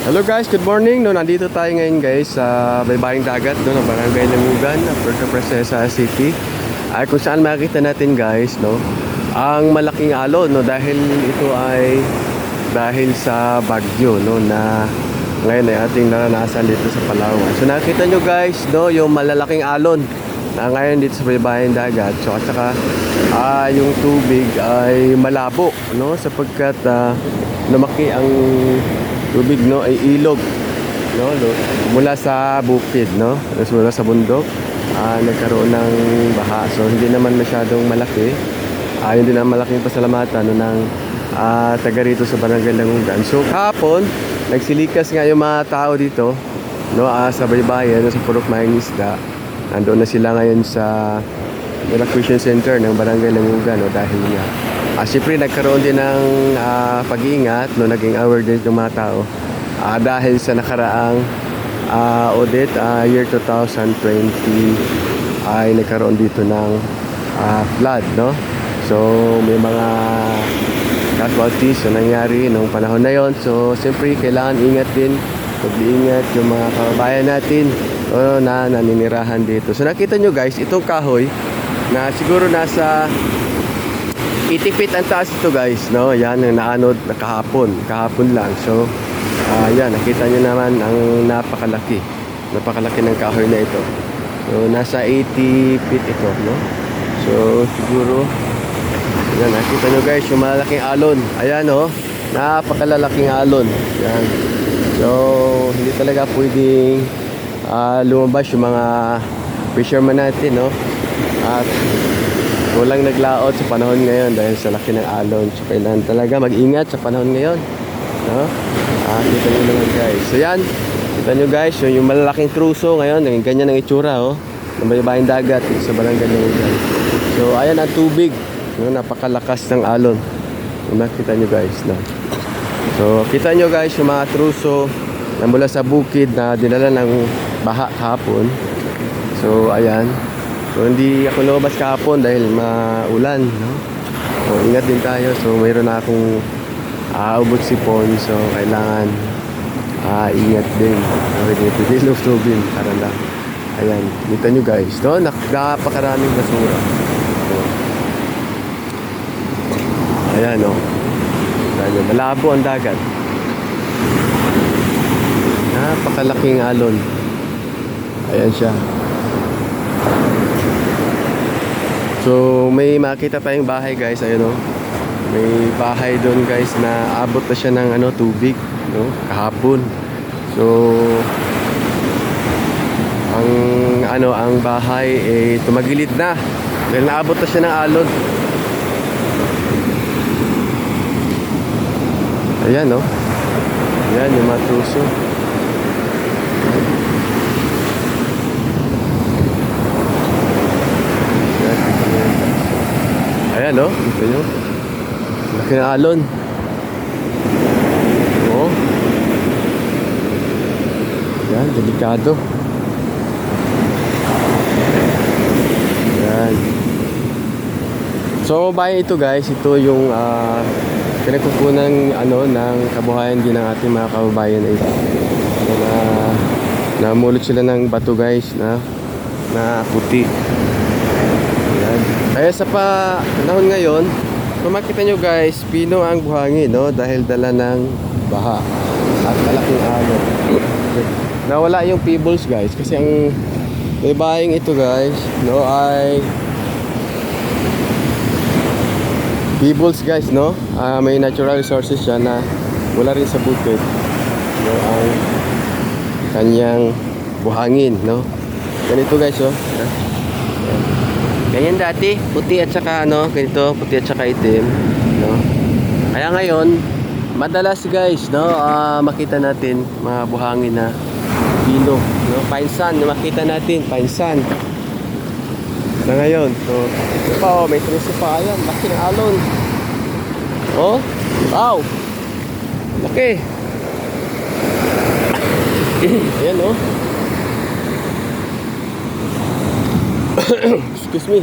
Hello guys, good morning. No, nandito tayo ngayon guys sa baybaying dagat no, ng Barangay Langugan, Puerto Princesa City. Ay kung saan makikita natin guys, no, ang malaking alon no dahil ito ay dahil sa bagyo no na ngayon ay ating naranasan dito sa Palawan. So nakita nyo guys, no, yung malalaking alon na ngayon dito sa baybaying dagat. So at saka yung tubig ay malabo no sapagkat lumaki ang tubig no ay ilog no mula sa bukid no mula sa bundok nagkaroon ng baha, so hindi naman masyadong malaki. Hindi naman malaking pasalamatan no ng taga rito sa Barangay Langugan. So kahapon nagsilikas nga yung mga tao dito no sa baybayin no, sa Purok Mayang Isda. Nandoon na sila ngayon sa evacuation center ng Barangay Langugan no, dahil nga siyempre nagkaroon din ng pag-iingat no, naging aware din ng mga tao dahil sa nakaraang audit year 2020 ay nagkaroon dito ng flood no. So may mga casualties na nangyari nung panahon na yon. So siyempre kailangan ingat din, pag-iingat yung mga kababayan natin na naninirahan dito. So nakita nyo guys, itong kahoy na siguro nasa 80 feet ang taas ito guys, no? Yan ang naanod na kahapon lang. So yan, nakita nyo naman ang napakalaki ng kahoy na ito. So nasa 80 feet ito, no? So siguro yan, nakita nyo guys yung malaking alon. Ayan oh, napakalalaking alon. Yan. So hindi talaga pwedeng lumabas yung mga fisherman natin, no? At walang naglaot sa panahon ngayon dahil sa laki ng alon. So kailangan talaga mag-ingat sa panahon ngayon, no? Kita nyo naman guys. So yan, kita nyo guys yung malalaking truso ngayon, ganyan ang itsura oh, ng baybaying dagat sa Barangay Langugan. So ayan ang tubig, no? Napakalakas ng alon. Nakita nyo guys, no? So kita nyo guys yung mga truso na mula sa bukid na dinala ng baha kahapon. So ayan. So hindi ako lumabas kahapon dahil maulan, no? So ingat din tayo. So mayroon na akong ubot sipon. So kailangan ingat din. Hindi pwede lustubin para lang. Ayan, kita nyo guys, no? Napakaraming basura. So, ayan, no? Ayan, malabo ang dagat. Napakalaking alon. Ayan siya. So may makita tayong bahay guys, ayun oh. May bahay doon guys na abot na siya ng tubig, no, kahapon. So ang bahay tumagilid na dahil naabot na siya ng alon. Ayan oh. Ayan yung mga truso. Ayan o, gusto nyo? Laki ng alon. Oo. Ayan, delikado. Ayan. So, bahay ito guys, ito yung pinagkukunan ng kabuhayan din ng ating mga kababayan ito. Namulot sila ng bato guys na puti. Kaya sa panahon ngayon, kung makita nyo guys, pino ang buhangin, no? Dahil dala ng baha at malaking alon. Nawala yung pebbles guys, kasi ang baybaying ito guys, no, ay pebbles guys, no? May natural resources siya na wala rin sa bukid, no? Ang kanyang buhangin, no? Ganito guys, oh. Ganyan dati, puti at saka ganito, puti at saka itim, no? Kaya ngayon, madalas guys, no, makita natin mga buhangin na pino, no? Painsan, makita natin, painsan. Na ngayon, so, ito pa oh, may truso pa, ayan, laki ng alon. Oh, wow! Laki! Ayan oh. Excuse me.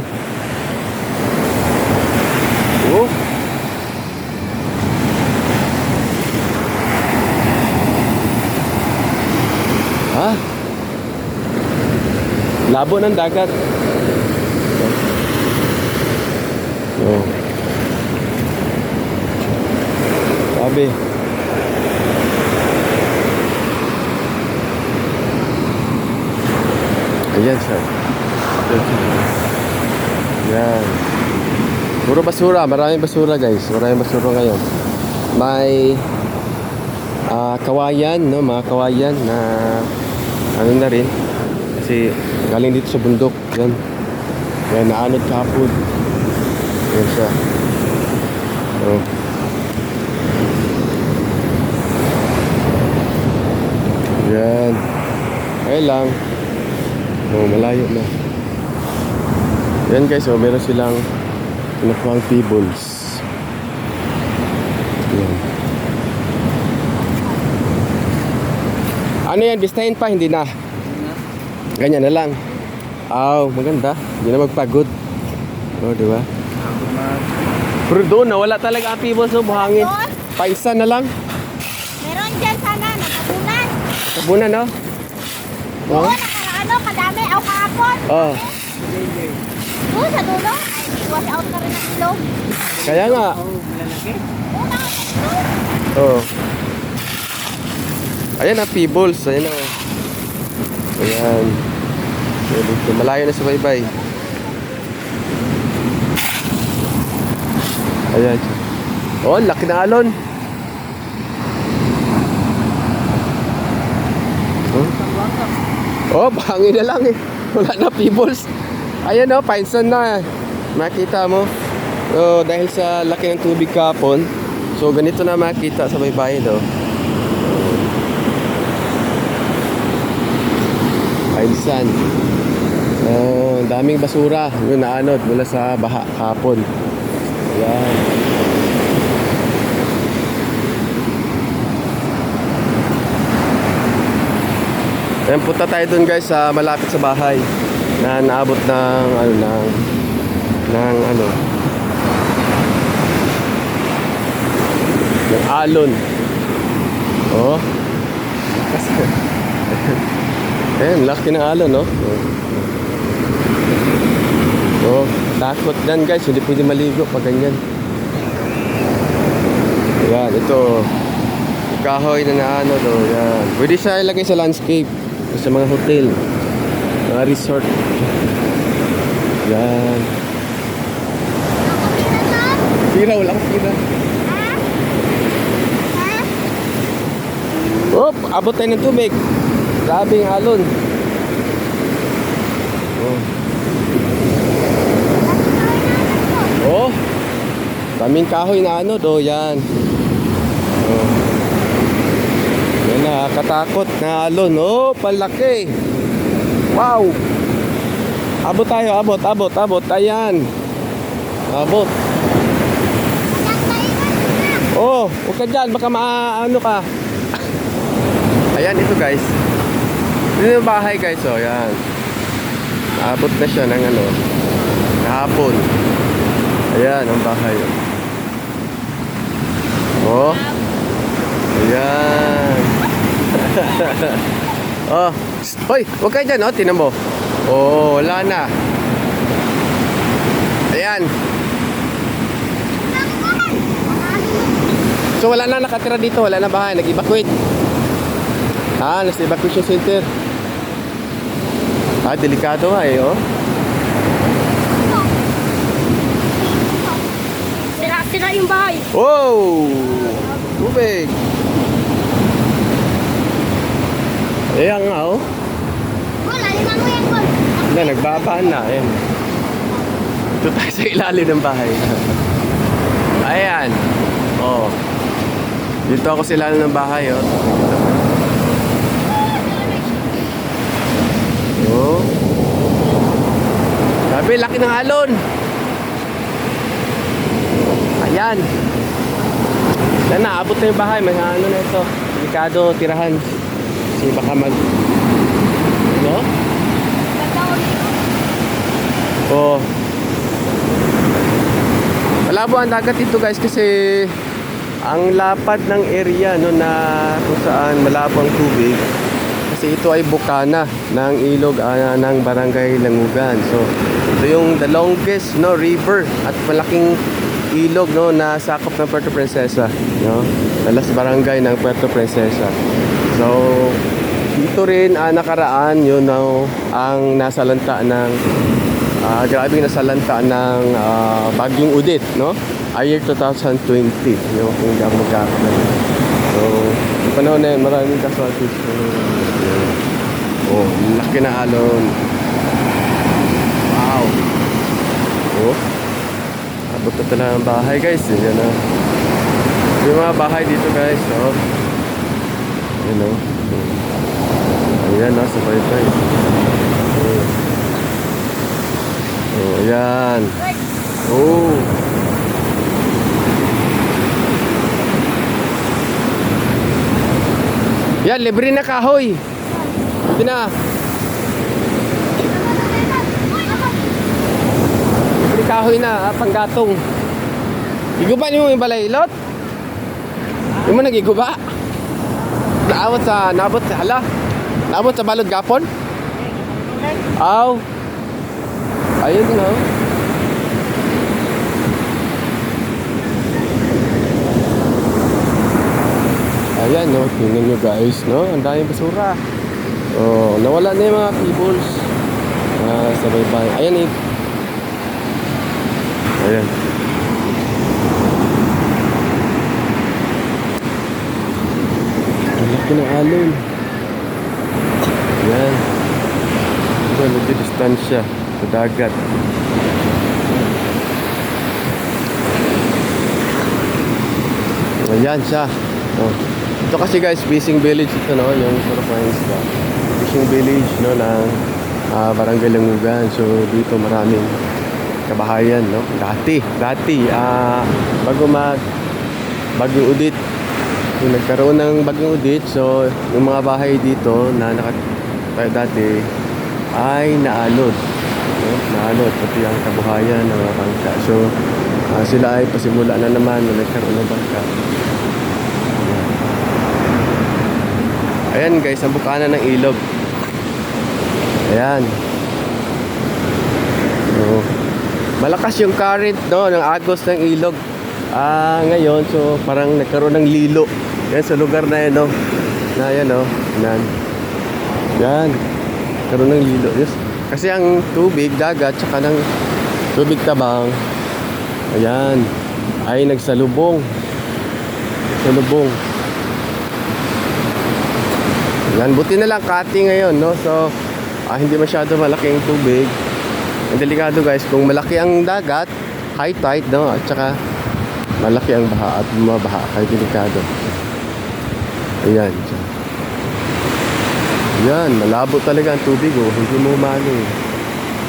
Oh. Ha? Labo ng dagat. Oh. Sabi. Ayan siya. Yan. Puro basura. Maraming basura guys. Maraming basura ngayon. May kawayan, no? Mga kawayan na ano na rin. Kasi galing dito sa bundok. Yan. Yan, naanod kahapon. Yan siya. Oh. Yan. Ay lang. Oh, malayo na. Yan guys, oh, meron silang nakuhang pebbles. Yan. Ano yan? Bistahin pa? Hindi na. Ganyan na lang. Maganda. Hindi na magpagod. Oh, di ba? Pero doon na, wala talaga ang pebbles, no? Buhangin. Paisa na lang. Meron dyan sana, nakabunan. Kabunan, no? Oo, nakaraano, kadami, aw kahapon. Oh. Oo, sa dulo, ay wash out na rin ang ilog. Kaya nga. Oo, nakakatulog. Oh. Ayan ang pebbles. Ayan ang. Ayan. Dito. Malayo na sa baybay. Ayan. Oh, laki na alon. Oh, bangin na lang eh. Wala na pebbles. Ayan oh, painsan na. Makita mo. Oh, dahil sa laki ng tubig kahapon. So, ganito na makita sa baybay do. Painsan. Daming basura yung naanod mula sa baha kahapon. Ayan. Ayan, punta tayo dun guys sa malapit sa bahay na naabot ng ng alon. Oh. Ayan, laki ng alon, no? Oh, takot yan guys, hindi pwede maligo pag ganyan. Ayan, ito kahoy na naano do, yan. Pwede siya ilagay sa landscape, sa mga hotel, mga resort. Yan. Pira, wala akong pira. Oh, abot tayo ng tubig. Grabing alon. Oh. Oh. Daming kahoy na ano do, yan. Oh. Yan na, katakot na alon. Oh, palaki. Wow. Abot tayo, abot. Ayan. Abot. Oh, huwag ka dyan, baka maano ka. Ayan, ito guys. Ito yung bahay guys, oh, yan. Abot na siya ng ano, kahapon. Ayan, ang bahay. Oh. Ayan. Oh. Hoy, huwag kayo dyan, oh, tinan mo. Oh, wala na. Ayan. So wala na nakatira dito, wala na bahay, nag-evacuate. Nasa evacuation center. Delikado nga eh, oh. Sira yung bahay. Wow! Tubig. Ayan nga, oh. Wala, lima mo yan, Paul. Na, nagbabaan na, ayan. Ito tayo sa ilalim ng bahay. Ayan. Oh. Dito ako sa ilalim ng bahay, oh. Oh. Sabi, laki ng alon. Ayan. Yan, naabot na yung bahay. May ano na ito. Delikado, tirahan. Kasi baka no? Oh. Malabo ang dagat dito guys kasi ang lapad ng area no na kung saan malabo ang tubig. kasi ito ay bukana ng ilog ng Barangay Langugan. So, ito yung the longest river at malaking ilog na sakop ng Puerto Princesa, no? Dalas barangay ng Puerto Princesa. So, dito rin nakaraan yun ang nasalanta ng grabing nasalanta ng Bagyong Udit, no? Year 2020, yung kung hindi ako magkakamali. So, yung panahon na yun, maraming casualties. Oh, laki na alon. Wow. Oh, abot na talaga ang bahay, guys. Yan na. Yung mga bahay dito, guys. Oh. Yan o. Ayan, sabay-sabay. Oh, ayan. Oh. Yan, libre na kahoy. Ito na. Libre kahoy na, panggatong. Iguba niyo yung balaylot? Yung mo nagiguba? Naabot sa hala? Naabot sa balod gapon? Aw. Ayun no. Ayan no, tingnan nyo guys, no? Ang daming basura. Oh, nawala na yung mga cables. Sa baybay. Ayan eh. Ayan. Ang laki ng alon. Ayan. Ito, medyo distansya sa dagat. Ayan siya. Oh. Ito kasi guys, fishing village ito, no? Yung Surprise fishing village, no? Ng Barangay Langugan. So dito maraming kabahayan, no? Dati bago Bagyong Udit, yung nagkaroon ng Bagyong Udit, so yung mga bahay dito na nakatayo dati ay naalod, no? Naalod pati ang kabuhayan ng mga bangka. So sila ay pasimula na naman na nagkaroon ng bangka. Ayan guys, ang bukana ng ilog. Ayan. So, malakas yung current, no, ng agos ng ilog. Ngayon, so parang nagkaroon ng lilo. Yan sa lugar na yan, no. Na yan, no. Yan. Nagkaroon ng lilo. Yes. Kasi ang tubig, dagat, tsaka ng tubig tabang, ayan, ay nagsalubong. Salubong. Yan, buti na lang cutting ngayon, no? So, hindi masyado malaking tubig. Ang delikado guys, kung malaki ang dagat, high tide, no? At saka malaki ang baha at bumabaha, kaya delikado. Ayan. Yan, malabo talaga ang tubig, oh. Hindi mo umano, eh.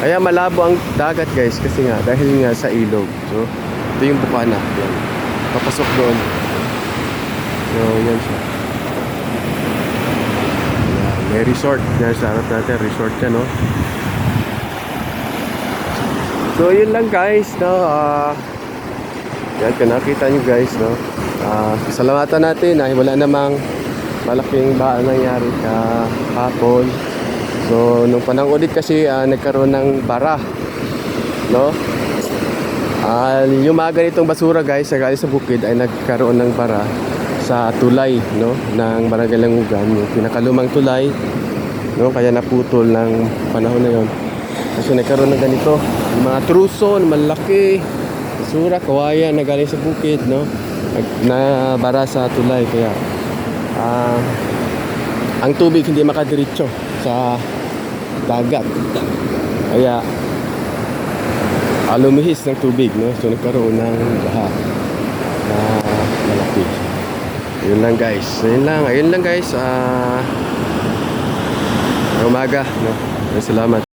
Kaya malabo ang dagat guys, kasi nga, dahil nga sa ilog. So, ito yung bukana. Yan. Papasok doon. So, yan siya. May resort. Yan, sa harap natin, resort yan, no? So, yun lang guys, no? Yan, kung nakita nyo guys, no? Salamatan natin ay wala namang malaking baha nangyari kahapon. So, nung panahon ulit kasi nagkaroon ng bara, no? Yung mga ganitong basura guys, galing sa bukid ay nagkaroon ng bara sa tulay, no, ng Barangay Langugan, yung pinakalumang tulay, no, kaya naputol ng panahon na yon. Kasi nagkaroon ng ganito, yung mga truso na malaki, basura, kawayan na galing sa bukid, no, na bara sa tulay, kaya ang tubig hindi makadiretso sa dagat, kaya lumihis ng tubig, no, so nagkaroon ng baha na malaki. Yun lang guys. Ayun lang guys. Umaga, no. Salamat.